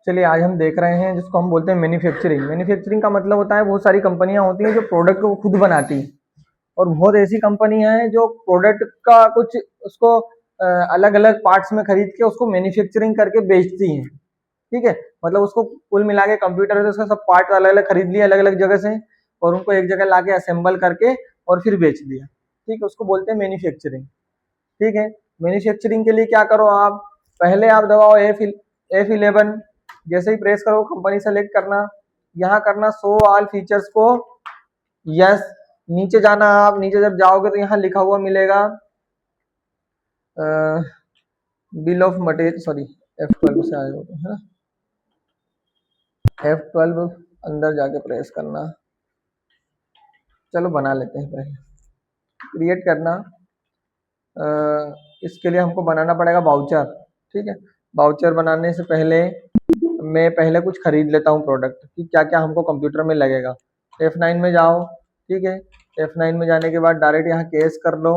चलिए आज हम देख रहे हैं जिसको हम बोलते हैं मैन्युफैक्चरिंग। मैन्युफैक्चरिंग का मतलब होता है बहुत सारी कंपनियां होती हैं जो प्रोडक्ट को खुद बनाती हैं, और बहुत ऐसी कंपनियां हैं जो प्रोडक्ट का कुछ उसको अलग अलग पार्ट्स में खरीद के उसको मैन्युफैक्चरिंग करके बेचती हैं। ठीक है, मतलब उसको कुल मिला के कंप्यूटर है तो उसका सब पार्ट अलग अलग खरीद लिए अलग अलग जगह से, और उनको एक जगह ला के असेंबल करके और फिर बेच दिया। ठीक है, उसको बोलते हैं मैन्युफैक्चरिंग। ठीक है, मैन्युफैक्चरिंग के लिए क्या करो आप, पहले आप दबाओ F11। जैसे ही प्रेस करो कंपनी सेलेक्ट करना, यहाँ करना शो ऑल फीचर्स को यस। नीचे जाना, आप नीचे जब जाओगे तो यहाँ लिखा हुआ मिलेगा bill of material, sorry F12 से आए हो है ना, F12 अंदर जाके प्रेस करना। चलो बना लेते हैं, पहले क्रिएट करना। इसके लिए हमको बनाना पड़ेगा बाउचर। ठीक है, बाउचर बनाने से पहले मैं पहले कुछ खरीद लेता हूँ प्रोडक्ट कि क्या क्या हमको कंप्यूटर में लगेगा। F9 में जाओ। ठीक है, F9 में जाने के बाद डायरेक्ट यहाँ केस कर लो,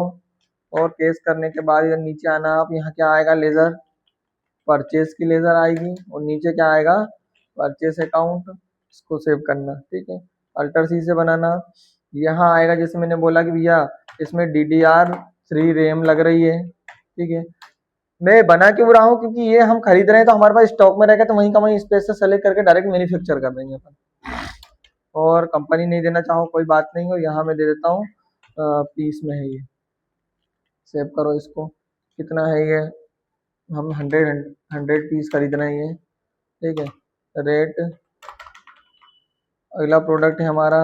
और केस करने के बाद इधर नीचे आना। आप यहाँ क्या आएगा, लेज़र, परचेज की लेज़र आएगी, और नीचे क्या आएगा, परचेज अकाउंट। इसको सेव करना। ठीक है, अल्टर सी से बनाना। यहाँ आएगा जैसे मैंने बोला कि भैया इसमें DDR3 रैम लग रही है। ठीक है, मैं बना क्यों रहा हूँ, क्योंकि ये हम खरीद रहे हैं तो हमारे पास स्टॉक में रहेगा, तो वहीं का वहीं स्पेस से सेलेक्ट करके डायरेक्ट मैन्युफैक्चर कर देंगे अपन। और कंपनी नहीं देना चाहो कोई बात नहीं, और यहाँ मैं दे देता हूँ पीस में है ये। सेव करो इसको। कितना है ये, हम 100 पीस खरीद रहे हैं ये। ठीक है, रेट, अगला प्रोडक्ट है हमारा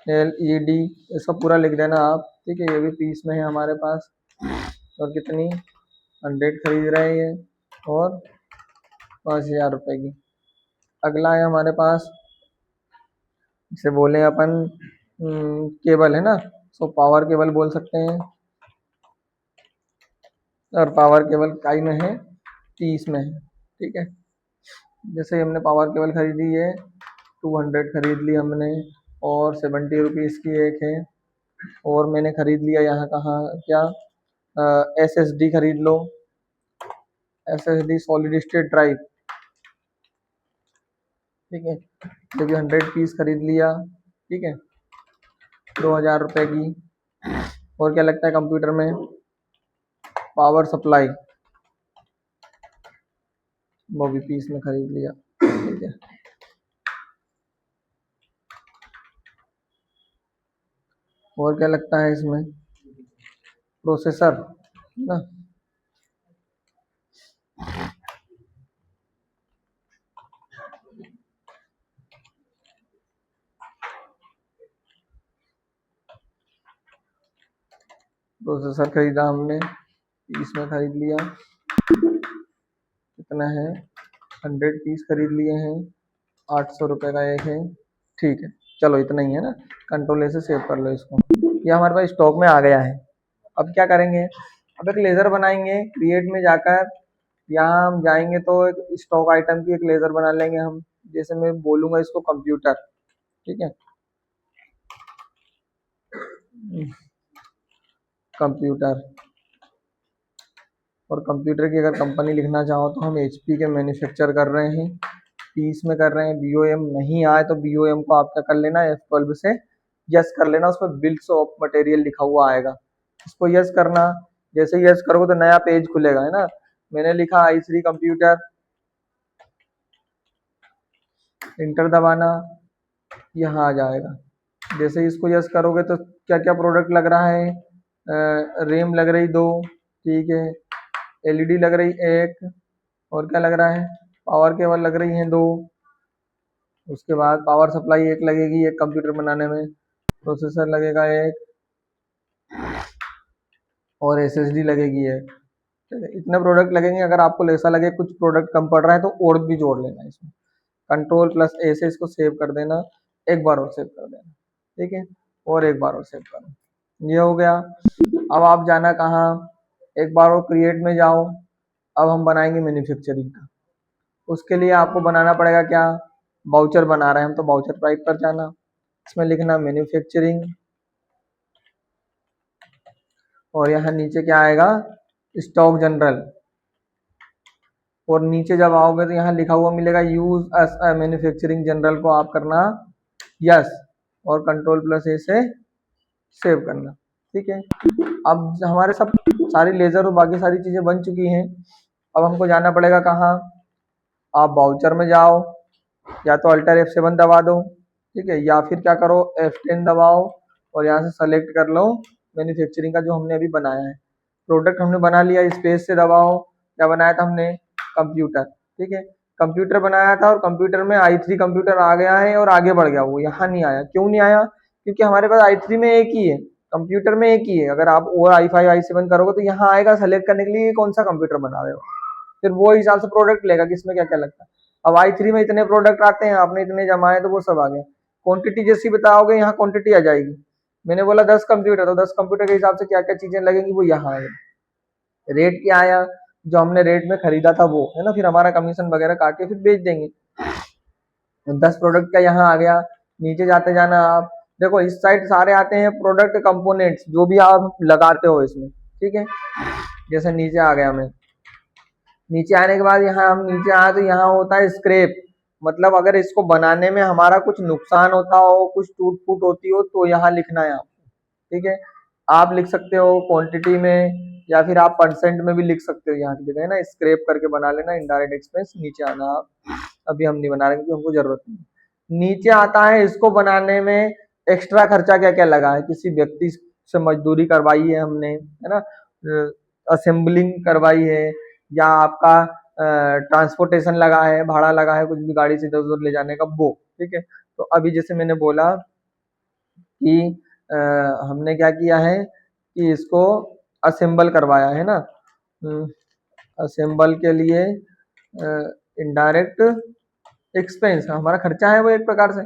LED, इसका पूरा लिख देना आप। ठीक है, ये भी पीस में है हमारे पास। और कितनी, 100 खरीद रहे हैं ये, और 5000 रुपये की। अगला है हमारे पास, इसे बोले अपन केबल है ना, सो पावर केबल बोल सकते हैं। और पावर केबल काई में है, 30 में है। ठीक है, जैसे ही हमने पावर केबल खरीदी है 200 खरीद ली हमने, और 70 रुपीज़ की एक है। और मैंने खरीद लिया यहाँ कहाँ क्या, SSD खरीद लो, SSD सॉलिड स्टेट ड्राइव। ठीक है, ये भी 100 पीस खरीद लिया। ठीक है, 2000 रुपये की। और क्या लगता है कंप्यूटर में, पावर सप्लाई, वो भी पीस में खरीद लिया। ठीक है, और क्या लगता है इसमें, प्रोसेसर ना, प्रोसेसर खरीदा हमने, पीस में खरीद लिया। कितना है, 100 पीस खरीद लिए हैं, 800 रुपये का एक है। ठीक है, चलो इतना ही है ना, कंट्रोल से सेव कर लो इसको। ये हमारे पास स्टॉक में आ गया है। अब क्या करेंगे, अब एक लेज़र बनाएंगे। क्रिएट में जाकर यहाँ हम जाएंगे तो एक स्टॉक आइटम की एक लेज़र बना लेंगे हम। जैसे मैं बोलूँगा इसको कंप्यूटर। ठीक है, कंप्यूटर, और कंप्यूटर की अगर कंपनी लिखना चाहो तो हम HP के मैन्युफैक्चर कर रहे हैं, पीस में कर रहे हैं। BOM नहीं आए तो BOM को आप क्या कर लेना, F12 से यस कर लेना, उसमें बिल्स ऑफ मटेरियल लिखा हुआ आएगा, इसको यस करना। जैसे ही यस करोगे तो नया पेज खुलेगा, है ना। मैंने लिखा i3 कंप्यूटर, इंटर दबाना, यहाँ आ जाएगा। जैसे ही इसको यस करोगे तो क्या क्या प्रोडक्ट लग रहा है, रैम लग रही 2। ठीक है, LED लग रही 1, और क्या लग रहा है, पावर केबल लग रही हैं 2। उसके बाद पावर सप्लाई 1 लगेगी एक कंप्यूटर बनाने में, प्रोसेसर लगेगा 1, और SSD लगेगी 1। ठीक है, इतने प्रोडक्ट लगेंगे। अगर आपको ऐसा लगे कुछ प्रोडक्ट कम पड़ रहा है तो और भी जोड़ लेना इसमें, Ctrl+A से इसको सेव कर देना, एक बार और सेव कर देना। ठीक है, और एक बार और सेव करना, ये हो गया। अब आप जाना कहाँ, एक बार और क्रिएट में जाओ। अब हम बनाएंगे मैन्युफैक्चरिंग का। उसके लिए आपको बनाना पड़ेगा क्या, बाउचर बना रहे हैं हम तो बाउचर टाइप पर जाना, इसमें लिखना मैन्युफैक्चरिंग, और यहाँ नीचे क्या आएगा, स्टॉक जनरल, और नीचे जब आओगे तो यहाँ लिखा हुआ मिलेगा यूज एस मैन्युफैक्चरिंग जनरल को आप करना यस, और कंट्रोल प्लस ए से सेव करना। ठीक है, अब हमारे सब सारी लेजर और बाकी सारी चीजें बन चुकी हैं। अब हमको जाना पड़ेगा कहाँ, आप बाउचर में जाओ, या तो अल्टर F7 दबा दो, ठीक है, या फिर क्या करो F10 दबाओ और यहाँ से सेलेक्ट कर लो मैन्युफैक्चरिंग का जो हमने अभी बनाया है। प्रोडक्ट हमने बना लिया, स्पेस से दबाओ, क्या बनाया था हमने, कंप्यूटर। ठीक है, कंप्यूटर बनाया था और कंप्यूटर में i3 कंप्यूटर आ गया है और आगे बढ़ गया, वो यहाँ नहीं आया। क्यों नहीं आया, क्योंकि हमारे पास i3 में एक ही है, कंप्यूटर में एक ही है। अगर आप और i5 i7 करोगे तो यहाँ आएगा सेलेक्ट करने के लिए कौन सा कंप्यूटर बना रहे हो, फिर वो हिसाब से प्रोडक्ट लेगा कि इसमें क्या क्या लगता है। अब i3 में इतने प्रोडक्ट आते हैं, आपने इतने जमाए तो वो सब आ गए। क्वांटिटी जैसी बताओगे यहाँ क्वांटिटी आ जाएगी। मैंने बोला 10 कंप्यूटर, तो 10 कंप्यूटर के हिसाब से क्या क्या चीजें लगेंगी वो यहाँ आएगी। रेट क्या आया, जो हमने रेट में खरीदा था वो है ना, फिर हमारा कमीशन वगैरह काट के फिर बेच देंगे। 10 प्रोडक्ट का यहाँ आ गया। नीचे जाते जाना आप, देखो इस साइड सारे आते हैं प्रोडक्ट कंपोनेंट्स जो भी आप लगाते हो इसमें। ठीक है, जैसे नीचे आ गया मैं, नीचे आने के बाद यहाँ हम नीचे आए तो यहाँ होता है स्क्रैप, मतलब अगर इसको बनाने में हमारा कुछ नुकसान होता हो, कुछ टूट फूट होती हो तो यहाँ लिखना है आपको। ठीक है, आप लिख सकते हो क्वांटिटी में या फिर आप परसेंट में भी लिख सकते हो, यहाँ की जगह है ना स्क्रैप करके बना लेना इनडायरेक्ट एक्सपेंस। नीचे आना आप, अभी हम नहीं बना रहे क्योंकि हमको जरूरत नहीं। नीचे आता है इसको बनाने में एक्स्ट्रा खर्चा क्या क्या लगा है, किसी व्यक्ति से मजदूरी करवाई है हमने, है ना, असेंबलिंग करवाई है, या आपका ट्रांसपोर्टेशन लगा है, भाड़ा लगा है कुछ भी गाड़ी से इधर उधर ले जाने का वो। ठीक है, तो अभी जैसे मैंने बोला कि हमने क्या किया है कि इसको असेंबल करवाया है ना, असेंबल के लिए इनडायरेक्ट एक्सपेंस हमारा खर्चा है वो एक प्रकार से।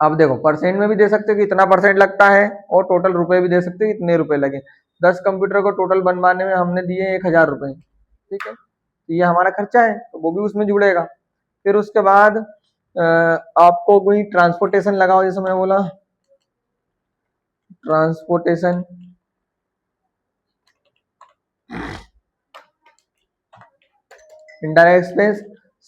अब देखो परसेंट में भी दे सकते हो कि इतना परसेंट लगता है, और टोटल रुपए भी दे सकते हो इतने रुपए लगे। 10 कंप्यूटर को टोटल बनवाने में हमने दिए 1000 रुपए। ठीक है, तो ये हमारा खर्चा है तो वो भी उसमें जुड़ेगा। फिर उसके बाद आपको कोई ट्रांसपोर्टेशन लगाओ, जैसे मैंने बोला ट्रांसपोर्टेशन, इनडायरेक्ट एक्सपेंस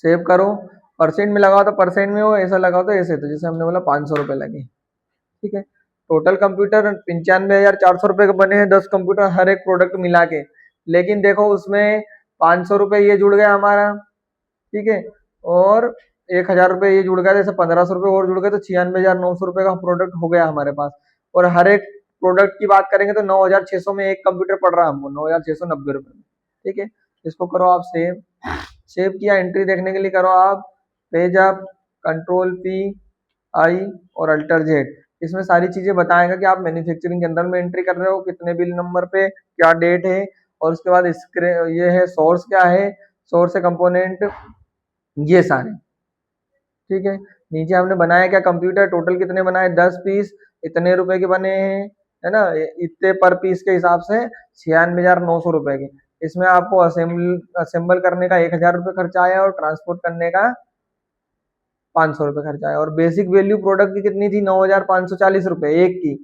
सेव करो, परसेंट में लगाओ तो परसेंट में हो, ऐसा लगाओ तो ऐसे, तो जैसे हमने बोला 500 रुपए लगे। ठीक है, टोटल कंप्यूटर 95,400 रुपए के बने हैं 10 कंप्यूटर हर एक प्रोडक्ट मिला के। लेकिन देखो उसमें 500 रुपए ये जुड़ गया हमारा, ठीक है, और 1000 रुपए ये जुड़ गया, जैसे 1500 रुपए और जुड़ गए तो 96,900 रुपए का प्रोडक्ट हो गया हमारे पास। और हर एक प्रोडक्ट की बात करेंगे तो 9,600 में एक कंप्यूटर पड़ रहा है हमको, 9,690 रुपए में। ठीक है, इसको करो आप सेव। सेव किया, एंट्री देखने के लिए करो आप page up, control P I और अल्टर Z। इसमें सारी चीजें बताएगा कि आप मैन्युफैक्चरिंग जनरल में एंट्री कर रहे हो, कितने बिल नंबर पे, क्या डेट है, और उसके बाद ये है सोर्स क्या है, सोर्स है कंपोनेंट, ये सारे। ठीक है, नीचे हमने बनाया क्या कंप्यूटर, टोटल कितने बनाए 10 पीस, इतने रुपए के बने हैं, है ना, इतने पर पीस के हिसाब से 96,900 रुपए के। इसमें आपको असेंबल करने का 1000 रुपये खर्चा आया और ट्रांसपोर्ट करने का 500 रुपये खर्चा आया। और बेसिक वैल्यू प्रोडक्ट की कितनी थी, 9,540 रुपए एक की।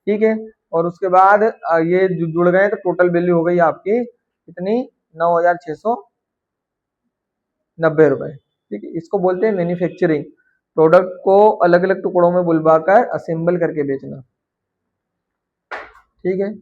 ठीक है, और उसके बाद ये जुड़ गए तो टोटल वैल्यू हो गई आपकी कितनी, 9,690 रुपए। ठीक है, इसको बोलते हैं मैन्युफैक्चरिंग, प्रोडक्ट को अलग अलग टुकड़ों में बुलवाकर असेंबल करके बेचना। ठीक है।